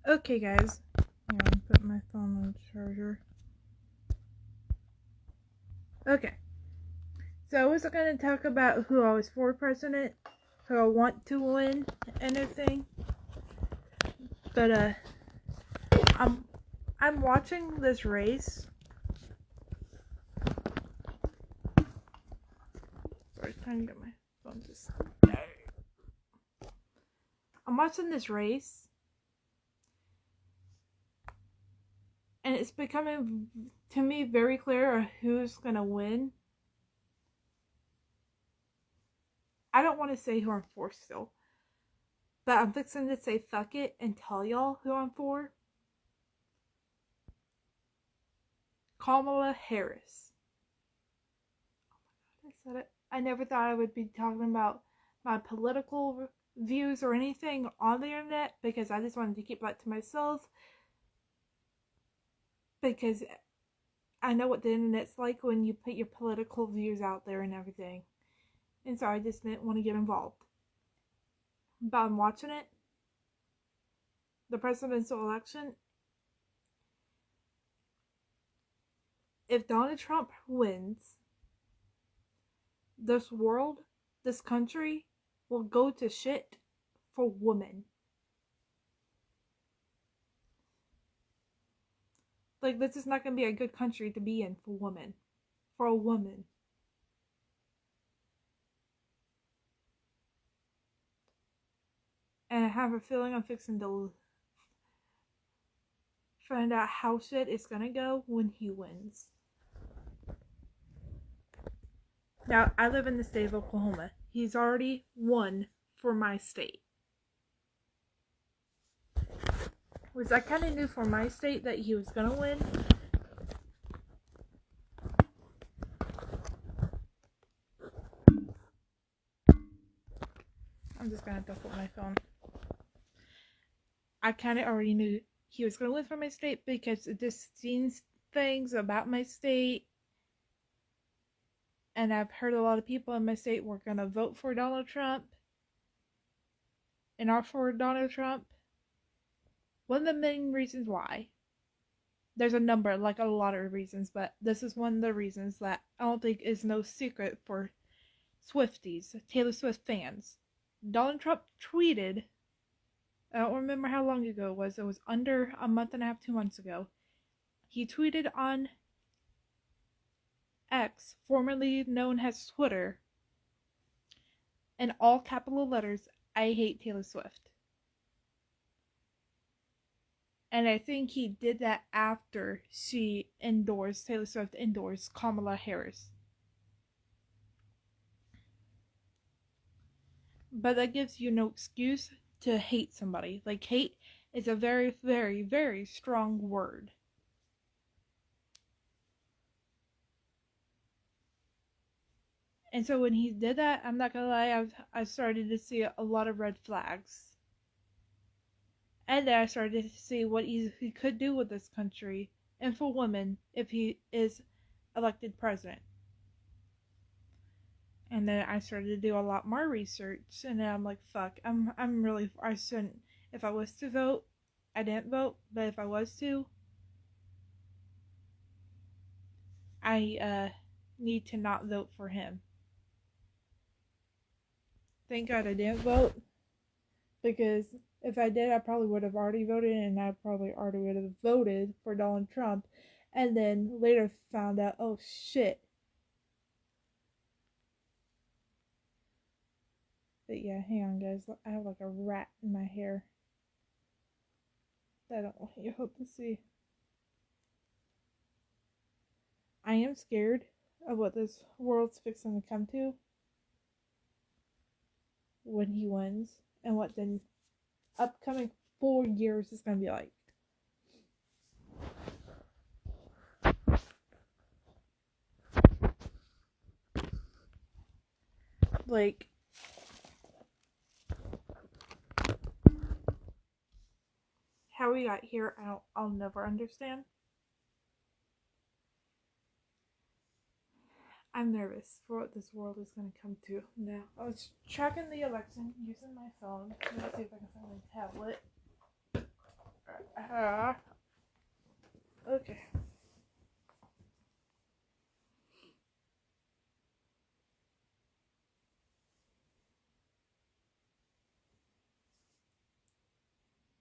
Okay, guys. Hang on, put my phone on charger. Okay. So I was going to talk about who I was for president, who I want to win, and everything. But I'm watching this race. Sorry, trying to get my phone just. I'm watching this race, and it's becoming to me very clear who's gonna win. I don't want to say who I'm for still, but I'm fixing to say fuck it and tell y'all who I'm for. Kamala Harris. I said it. I never thought I would be talking about my political views or anything on the internet because I just wanted to keep that to myself. Because I know what the internet's like when you put your political views out there and everything. And so I just didn't want to get involved. But I'm watching it. The presidential election. If Donald Trump wins, this world, this country will go to shit for women. Like, this is not going to be a good country to be in for women. For a woman. And I have a feeling I'm fixing to find out how shit is going to go when he wins. Now, I live in the state of Oklahoma. He's already won for my state. Which I kind of knew for my state that he was going to win. I'm just going to have to flip my phone. I kind of already knew he was going to win for my state because it just seems things about my state. And I've heard a lot of people in my state were going to vote for Donald Trump. And are for Donald Trump. One of the main reasons why. There's a number, like a lot of reasons, but this is one of the reasons that I don't think is no secret for Swifties, Taylor Swift fans. Donald Trump tweeted, I don't remember how long ago it was under a month and a half, 2 months ago. He tweeted on X, formerly known as Twitter, in all capital letters, I hate Taylor Swift. And I think he did that after Taylor Swift endorsed Kamala Harris. But that gives you no excuse to hate somebody. Like, hate is a very, very, very strong word. And so when he did that, I'm not gonna lie, I started to see a lot of red flags. And then I started to see what he could do with this country and for women if he is elected president. And then I started to do a lot more research, and then I'm like, fuck, I shouldn't. If I was to vote, I didn't vote, but if I was to, I need to not vote for him. Thank God I didn't vote, because if I did, I probably would have already voted, and I probably already would have voted for Donald Trump, and then later found out, oh shit. But yeah, hang on guys, I have like a rat in my hair that I don't want you to see. I am scared of what this world's fixing to come to when he wins, and what the upcoming 4 years is going to be like. Like, how we got here, I'll never understand. I'm nervous for what this world is going to come to now. I was tracking the election using my phone. Let me see if I can find my tablet. Alright. Okay.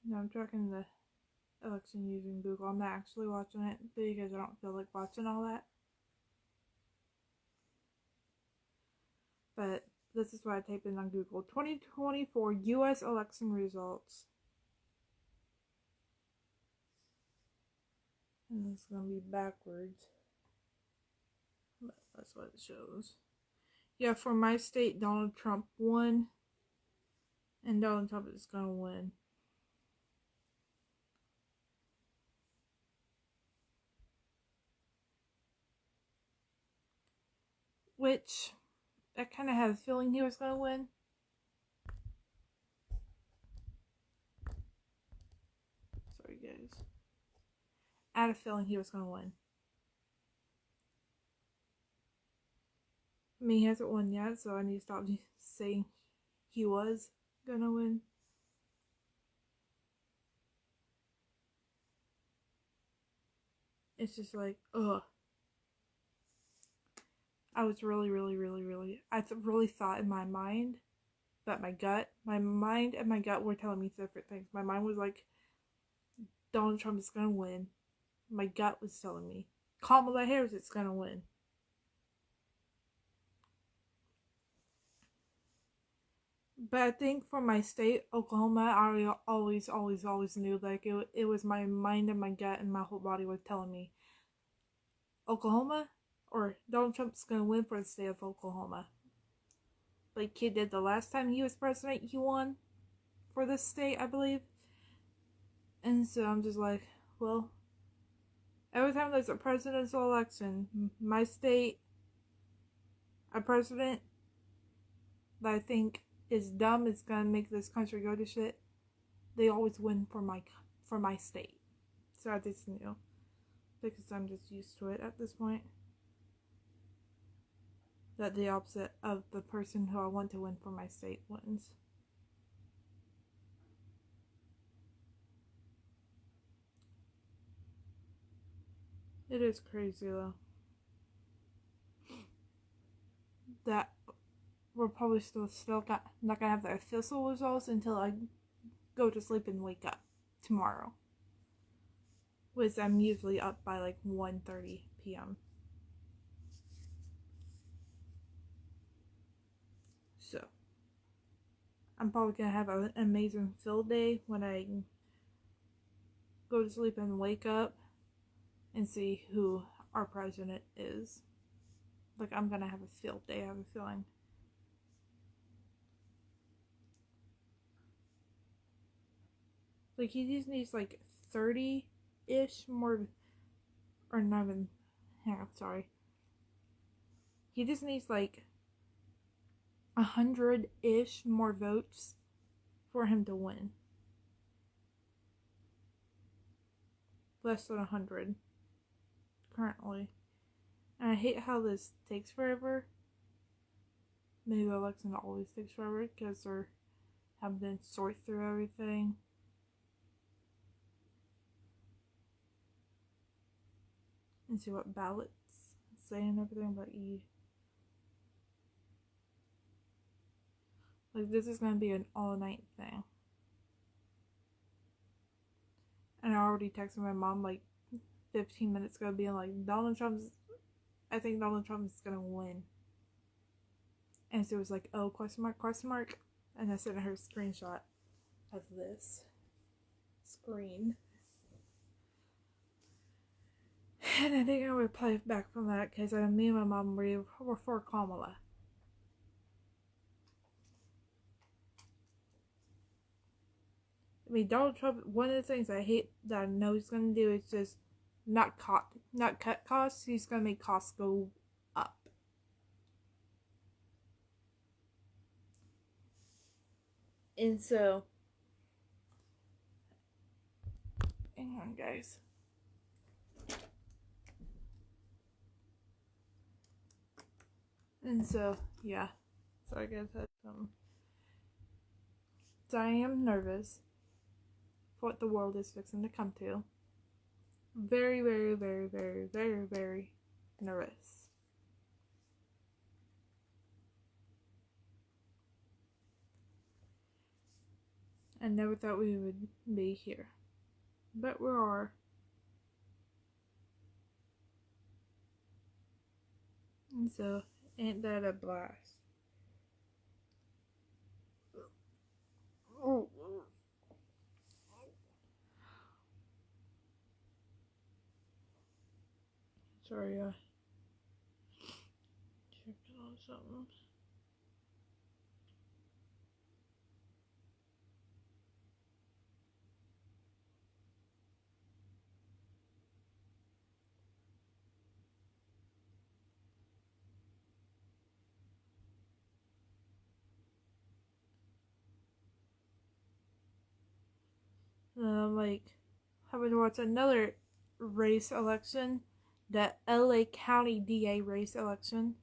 Now I'm tracking the election using Google. I'm not actually watching it because I don't feel like watching all that. But this is what I typed in on Google. 2024 U.S. election results. And it's going to be backwards. But that's what it shows. Yeah, for my state, Donald Trump won. And Donald Trump is going to win. Which, I kind of had a feeling he was going to win. Sorry, guys. I had a feeling he was going to win. I mean, he hasn't won yet, so I need to stop saying he was going to win. It's just like, ugh. I was I really thought in my mind that my mind and my gut were telling me different things. My mind was like, Donald Trump is gonna win. My gut was telling me, Kamala Harris is gonna win. But I think for my state, Oklahoma, I always knew, like, it was my mind and my gut and my whole body was telling me, Oklahoma, or Donald Trump's gonna win for the state of Oklahoma. Like he did the last time he was president, he won for this state, I believe. And so I'm just like, well, every time there's a presidential election, my state, a president that I think is dumb, is gonna make this country go to shit, they always win for my state. So I just knew, because I'm just used to it at this point, that the opposite of the person who I want to win for my state wins. It is crazy though that we're probably still not gonna have the official results until I go to sleep and wake up tomorrow, which I'm usually up by like 1:30 p.m. So I'm probably gonna have an amazing field day when I go to sleep and wake up and see who our president is. Like, I'm gonna have a field day, I have a feeling. Like, he just needs like 30-ish more, or not even half, sorry. He just needs like 100-ish more votes for him to win. Less than 100 currently. And I hate how this takes forever. Maybe the election always takes forever because they're having to sort through everything. And see what ballots say and everything, but like, this is gonna be an all-night thing. And I already texted my mom like 15 minutes ago being like, I think Donald Trump is gonna win. And so it was like, oh, question mark. And I sent her a screenshot of this screen. And I think I would play back from that because me and my mom were for Kamala. I mean, Donald Trump, one of the things I hate that I know he's going to do is just not cut costs. He's going to make costs go up. And so, hang on, guys. And so, yeah. So I guess that's So I am nervous. for what the world is fixing to come to. Very, very, very, very, very, very nervous. I never thought we would be here, but we are. And so, ain't that a blast? Sorry, checking on something. Like, having to watch another race election, the LA County DA race election.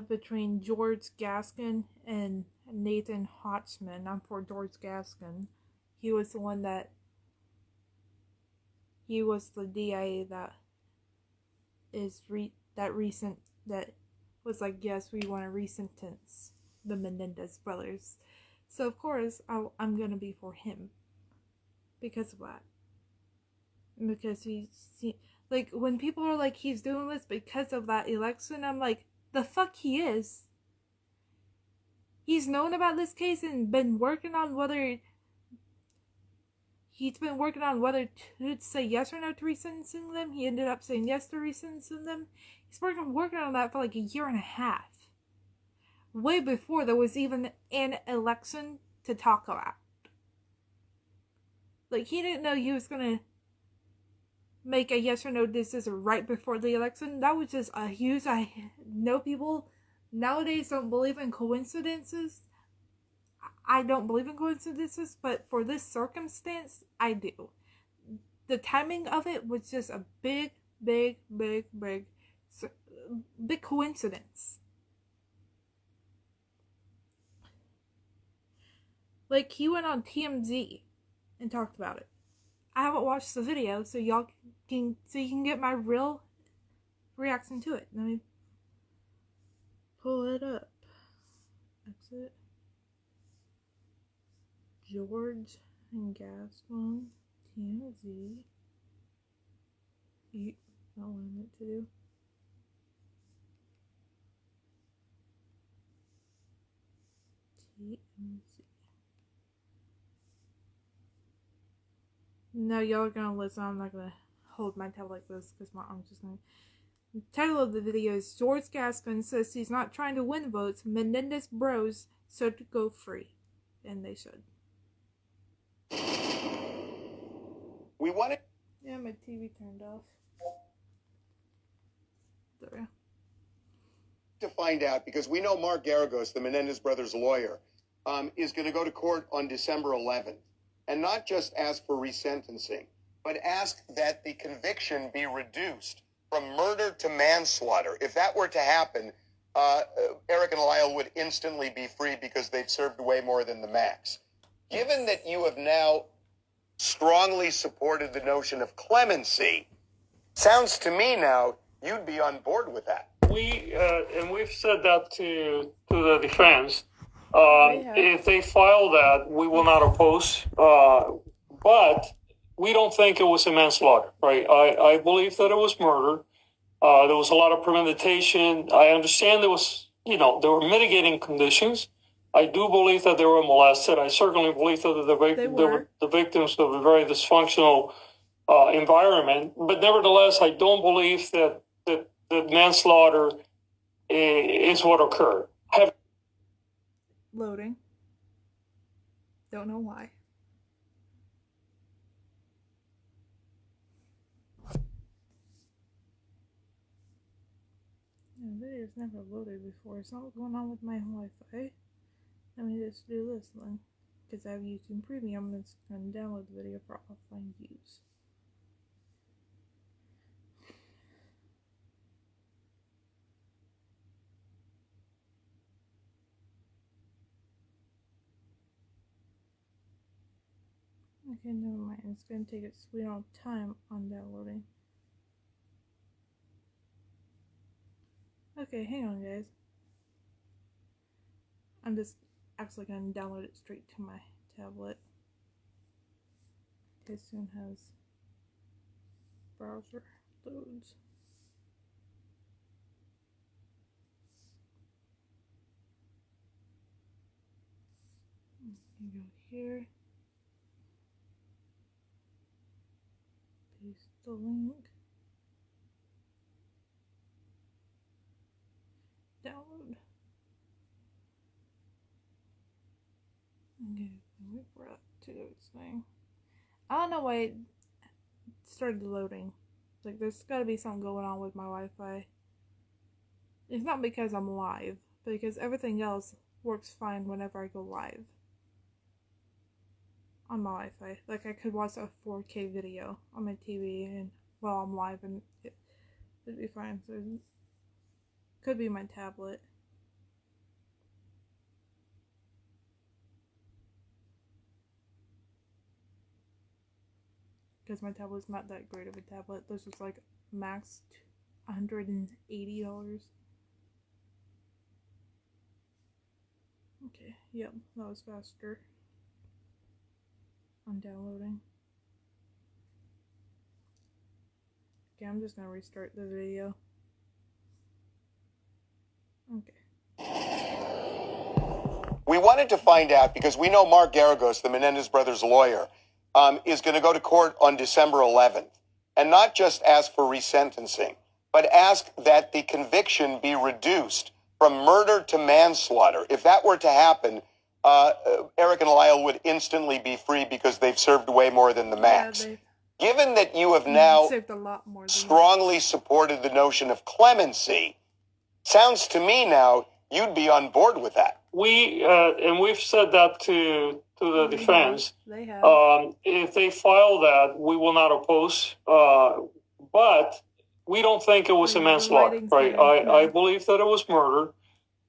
Between George Gascon and Nathan Hochman. I'm for George Gascon. He was the one that. He was the DA that is that was like, yes, we want to resentence the Menendez brothers. So of course I'm gonna be for him because of that. Because like when people are like he's doing this because of that election, I'm like, the fuck he is. He's known about this case and been working on whether to say yes or no to resentencing them. He ended up saying yes to resentencing them. He's working on that for like a year and a half. Way before there was even an election to talk about. Like, he didn't know he was gonna make a yes or no decision right before the election. That was just a huge... I know people nowadays don't believe in coincidences. I don't believe in coincidences, but for this circumstance, I do. The timing of it was just a big coincidence. Like, he went on TMZ and talked about it. I haven't watched the video, so you can get my real reaction to it. Let me pull it up. Exit. George and Gascon, TMZ. Not what I meant to do. TMZ. No, y'all are gonna listen. I'm not gonna hold my tail like this because my arm's just gonna. The title of the video is George Gascon says he's not trying to win votes. Menendez bros should go free. And they should. We want it. Yeah, my TV turned off. There. To find out, because we know Mark Garagos, the Menendez brothers' lawyer, is going to go to court on December 11th. And not just ask for resentencing, but ask that the conviction be reduced from murder to manslaughter. If that were to happen, Eric and Lyle would instantly be free because they've served way more than the max. Given that you have now strongly supported the notion of clemency, sounds to me now you'd be on board with that. And we've said that to the defense. If they file that, we will not oppose. But we don't think it was a manslaughter, right? I believe that it was murder. There was a lot of premeditation. I understand there were mitigating conditions. I do believe that they were molested. I certainly believe that the victims of a very dysfunctional environment. But nevertheless, I don't believe that manslaughter is what occurred. Loading. Don't know why. The video's never loaded before. It's not what's going on with my Wi-Fi. Let me just do this then. Because I have YouTube Premium, I'm just going to download the video for offline use. Okay, never mind. It's gonna take its sweet old time on downloading. Okay, hang on, guys. I'm just actually gonna download it straight to my tablet. It soon has browser loads. You go here. Paste the link. Download. Okay, wait for it to do its thing. I don't know why it started loading. Like, there's gotta be something going on with my Wi-Fi. It's not because I'm live, but because everything else works fine whenever I go live on my Wi-Fi. Like, I could watch a 4K video on my TV and while I'm live, and it'd be fine. So, it could be my tablet. Because my tablet's not that great of a tablet. This is like max $180. Okay, yep, that was faster on downloading. Okay, I'm just gonna restart the video. Okay. We wanted to find out because we know Mark Garagos, the Menendez brothers' lawyer, is going to go to court on December 11th and not just ask for resentencing, but ask that the conviction be reduced from murder to manslaughter. If that were to happen, Eric and Lyle would instantly be free because they've served way more than the max. Yeah, Given that you have now saved a lot more than strongly supported the notion of clemency, sounds to me now you'd be on board with that. And we've said that to the defense. They have. If they file that, we will not oppose. But we don't think it was a manslaughter, right? I believe that it was murder.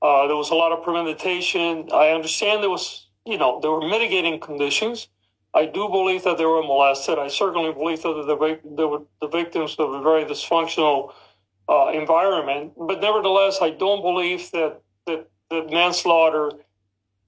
There was a lot of premeditation. I understand there were mitigating conditions. I do believe that they were molested. I certainly believe that the victims of a very dysfunctional environment. But nevertheless, I don't believe that manslaughter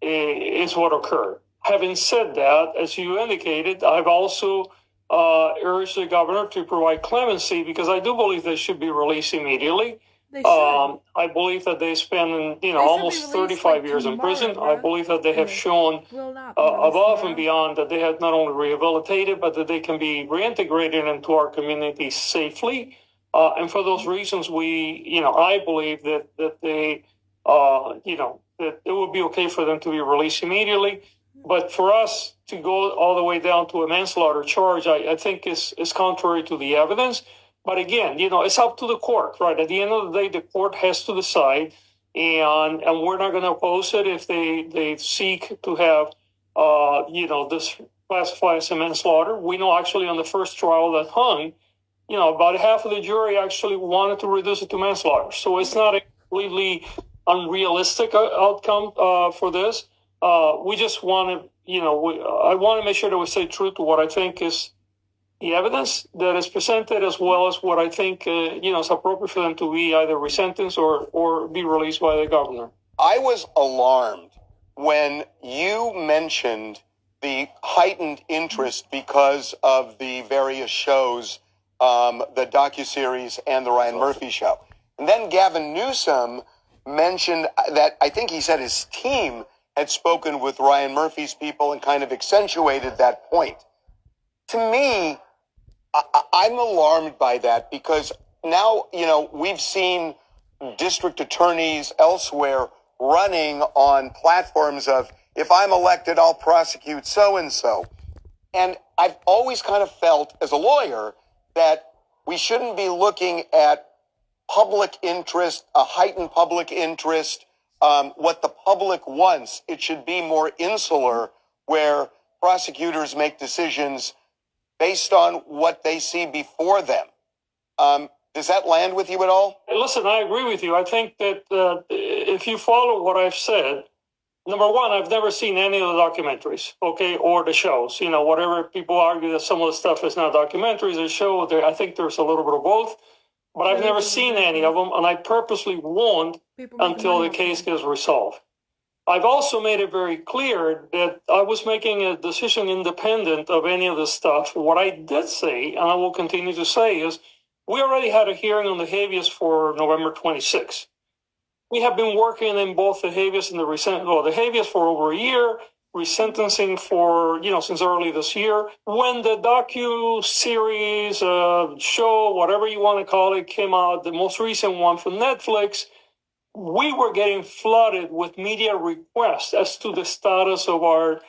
is what occurred. Having said that, as you indicated, I've also urged the governor to provide clemency because I do believe they should be released immediately. I believe that they spend almost 35 years in prison. I believe that they have shown above and beyond that they have not only rehabilitated, but that they can be reintegrated into our community safely. And for those reasons, I believe that they, that it would be okay for them to be released immediately. But for us to go all the way down to a manslaughter charge, I think is contrary to the evidence. But again, it's up to the court, right? At the end of the day, the court has to decide, and we're not going to oppose it if they seek to have, this classified as a manslaughter. We know actually on the first trial that hung, about half of the jury actually wanted to reduce it to manslaughter. So it's not a completely unrealistic outcome for this. We just want to, I want to make sure that we stay true to what I think is the evidence that is presented, as well as what I think, is appropriate for them to be either resentenced or be released by the governor. I was alarmed when you mentioned the heightened interest because of the various shows, the docuseries and the Ryan Murphy show. And then Gavin Newsom mentioned that I think he said his team had spoken with Ryan Murphy's people and kind of accentuated that point. To me, I'm alarmed by that because now, we've seen district attorneys elsewhere running on platforms of, if I'm elected, I'll prosecute so-and-so. And I've always kind of felt as a lawyer that we shouldn't be looking at public interest, a heightened public interest, what the public wants. It should be more insular, where prosecutors make decisions based on what they see before them. Does that land with you at all? Listen, I agree with you. I think that if you follow what I've said, number one, I've never seen any of the documentaries, okay, or the shows. You know, whatever people argue that some of the stuff is not documentaries or show, I think there's a little bit of both. But I've never seen any of them, and I purposely won't until the case gets resolved. I've also made it very clear that I was making a decision independent of any of this stuff. What I did say, and I will continue to say, is we already had a hearing on the habeas for November 26th. We have been working in both the habeas and the habeas for over a year, resentencing for, since early this year. When the docu-series, show, whatever you want to call it, came out, the most recent one from Netflix, we were getting flooded with media requests as to the status of our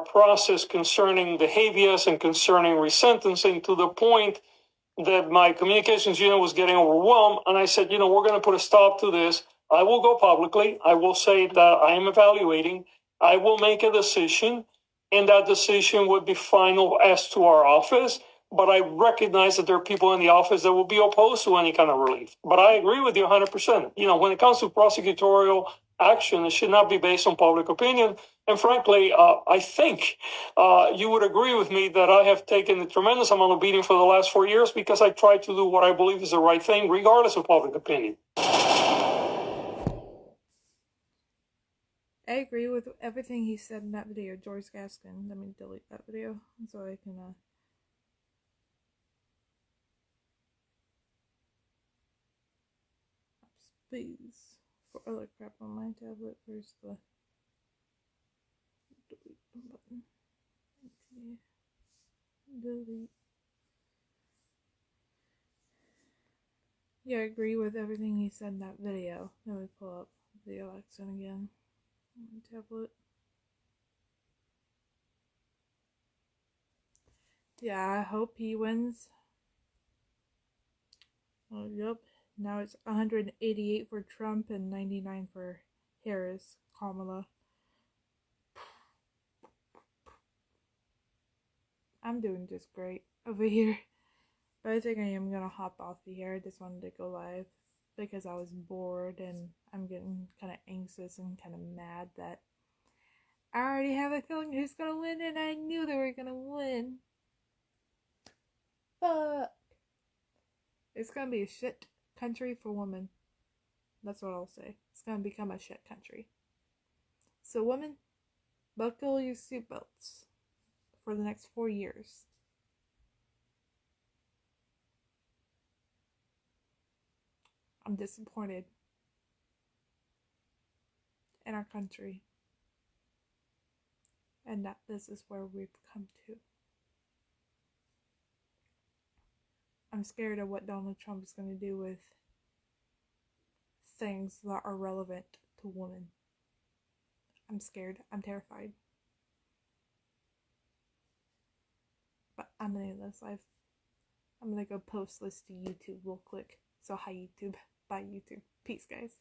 process concerning the habeas and concerning resentencing, to the point that my communications unit was getting overwhelmed. And I said, we're going to put a stop to this. I will go publicly. I will say that I am evaluating. I will make a decision, and that decision would be final as to our office. But I recognize that there are people in the office that will be opposed to any kind of relief. But I agree with you 100%. When it comes to prosecutorial action, it should not be based on public opinion. And frankly, I think you would agree with me that I have taken a tremendous amount of beating for the last 4 years because I try to do what I believe is the right thing, regardless of public opinion. I agree with everything he said in that video, George Gaskin. Let me delete that video so I can space for other crap on my tablet. Where's the delete button? Okay. Delete. Yeah, I agree with everything he said in that video. Let me pull up the election again on my tablet. Yeah, I hope he wins. Oh, yep. Now it's 188 for Trump and 99 for Harris, Kamala. I'm doing just great over here. But I think I am gonna hop off of here. I just wanted to go live because I was bored and I'm getting kind of anxious and kind of mad that I already have a feeling who's gonna win, and I knew they were gonna win. Fuck. It's gonna be a shit country for women. That's what I'll say. It's gonna become a shit country. So women, buckle your seatbelts for the next 4 years. I'm disappointed in our country, and that this is where we've come to. I'm scared of what Donald Trump is going to do with things that are relevant to women. I'm scared. I'm terrified. But I'm going to end this live. I'm going to go post this to YouTube real quick. So hi YouTube. Bye YouTube. Peace guys.